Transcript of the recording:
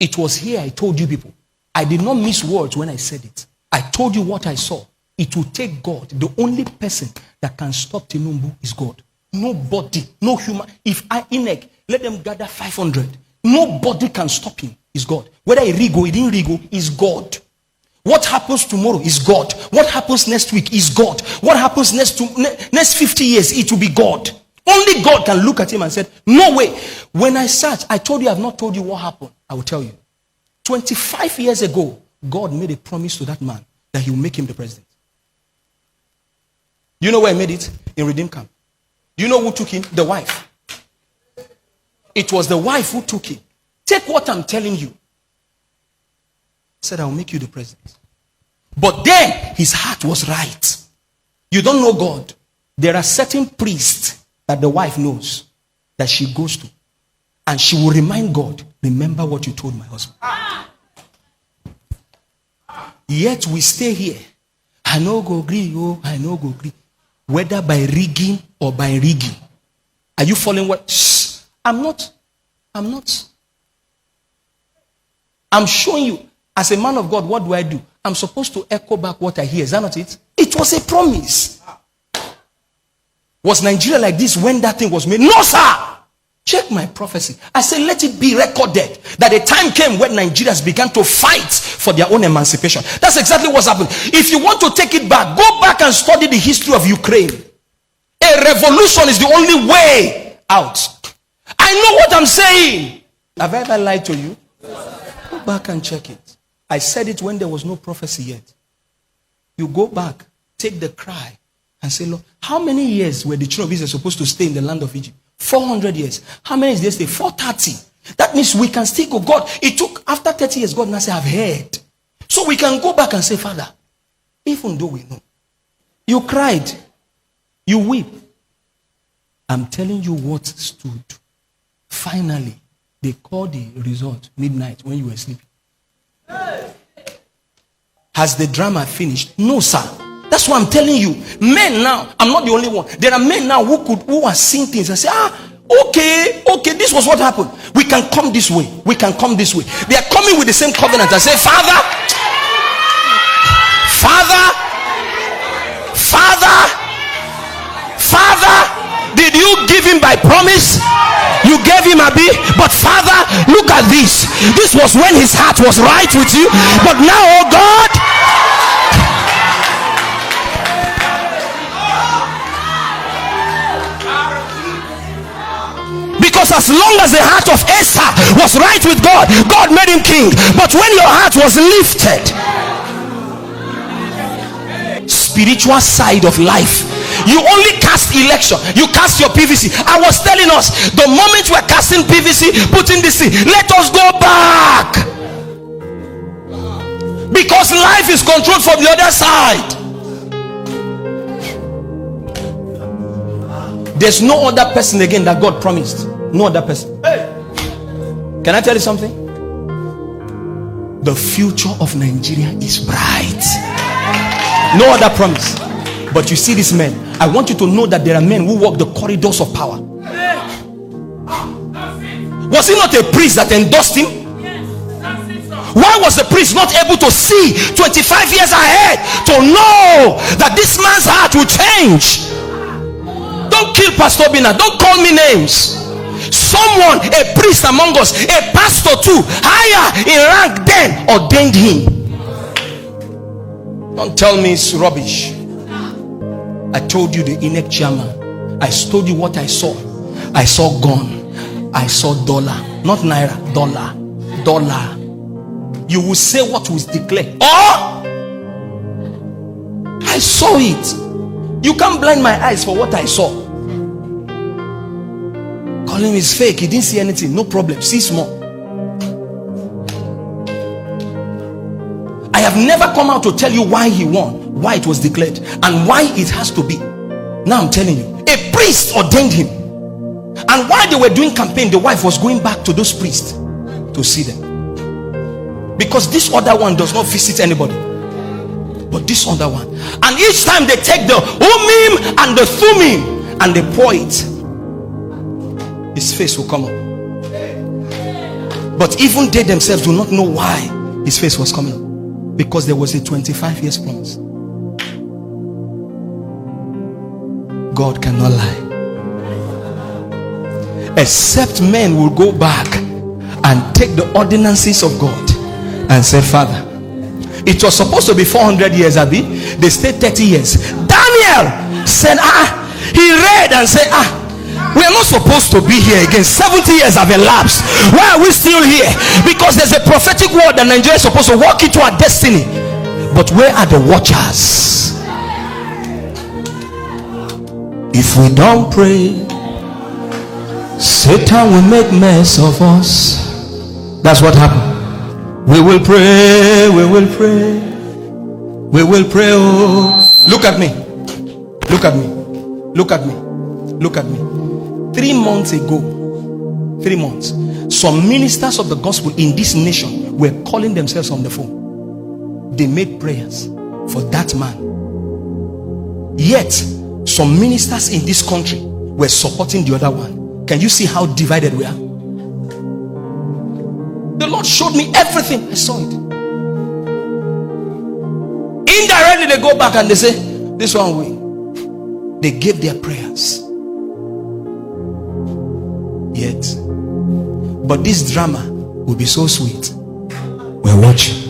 It was here I told you people. I did not miss words when I said it. I told you what I saw. It will take God. The only person that can stop Tinubu is God. Nobody, no human. If I let them gather 500. Nobody can stop him. It's God. Whether he rigo, he didn't rigo, is God. What happens tomorrow is God. What happens next week is God. What happens next 50 years, it will be God. Only God can look at him and say, no way. When I searched, I told you I have not told you what happened. I will tell you. 25 years ago, God made a promise to that man that he will make him the president. You know where he made it? In Redeem Camp. Do you know who took him? The wife. It was the wife who took him. Take what I'm telling you. He said, I will make you the president. But then his heart was right. You don't know God. There are certain priests that the wife knows that she goes to. And she will remind God, remember what you told my husband. Yet we stay here. I no go agree, I no go agree. Whether by rigging or by rigging. Are you following what? Shh. I'm not. I'm showing you, as a man of God, what do I do? I'm supposed to echo back what I hear. Is that not it? It was a promise. Was Nigeria like this when that thing was made? No, sir. Check my prophecy. I say, let it be recorded that a time came when Nigerians began to fight for their own emancipation. That's exactly what's happened. If you want to take it back, go back and study the history of Ukraine. A revolution is the only way out. I know what I'm saying. Have I ever lied to you? Go back and check it. I said it when there was no prophecy yet. You go back, take the cry, and say, Lord, how many years were the children of Israel supposed to stay in the land of Egypt? 400 years. How many did they stay? 430. That means we can still go. God, it took after 30 years, God now say, I've heard. So we can go back and say, Father, even though we know, you cried, you weep. I'm telling you what stood. Finally, they called the result midnight when you were sleeping. Has the drama finished? No, sir. That's what I'm telling you. Men now, I'm not the only one. There are men now who are seeing things and say, okay, this was what happened. We can come this way. We can come this way. They are coming with the same covenant and say, Father, did you give him by promise? You gave him a bit, but Father, look at this. This was when his heart was right with you, but now, oh God, because as long as the heart of Asa was right with God, God made him king. But when your heart was lifted, spiritual side of life, you only cast election, you cast your PVC. I was telling us, the moment we're casting PVC, putting this in, let us go back, because life is controlled from the other side. There's no other person again that God promised. No other person. Can I tell you something? The future of Nigeria is bright. No other promise. But you see these men. I want you to know that there are men who walk the corridors of power. Was he not a priest that endorsed him? Why was the priest not able to see 25 years ahead to know that this man's heart will change? Don't kill Pastor OBINA. Don't call me names. Someone, a priest among us, a pastor too, higher in rank than ordained him. Don't tell me it's rubbish. I told you the INEC chairman. I told you what I saw. I saw gun. I saw dollar. Not naira. Dollar. You will say what was declared. Oh! I saw it. You can't blind my eyes for what I saw. Call him is fake. He didn't see anything. No problem. See small. I have never come out to tell you why he won, why it was declared, and why it has to be. Now I'm telling you, a priest ordained him, and while they were doing campaign, the wife was going back to those priests to see them, because this other one does not visit anybody, but this other one. And each time they take the Umim and the Thumim and they pour it, his face will come up. But even they themselves do not know why his face was coming up. Because there was a 25 years promise. God cannot lie. Except men will go back and take the ordinances of God and say, Father, it was supposed to be 400 years, Abi. They stayed 30 years. Daniel said, he read and said, we are not supposed to be here again. 70 years have elapsed. Why are we still here? Because there's a prophetic word that Nigeria is supposed to walk into our destiny. But where are the watchers? If we don't pray, Satan will make mess of us. That's what happened. We will pray, we will pray, we will pray. Oh, look at me, look at me, look at me, look at me. 3 months ago, 3 months, some ministers of the gospel in this nation were calling themselves on the phone. They made prayers for that man. Yet, some ministers in this country were supporting the other one. Can you see how divided we are? The Lord showed me everything. I saw it. Indirectly, they go back and they say, this one way. They gave their prayers. Yet, but this drama will be so sweet. We're watching.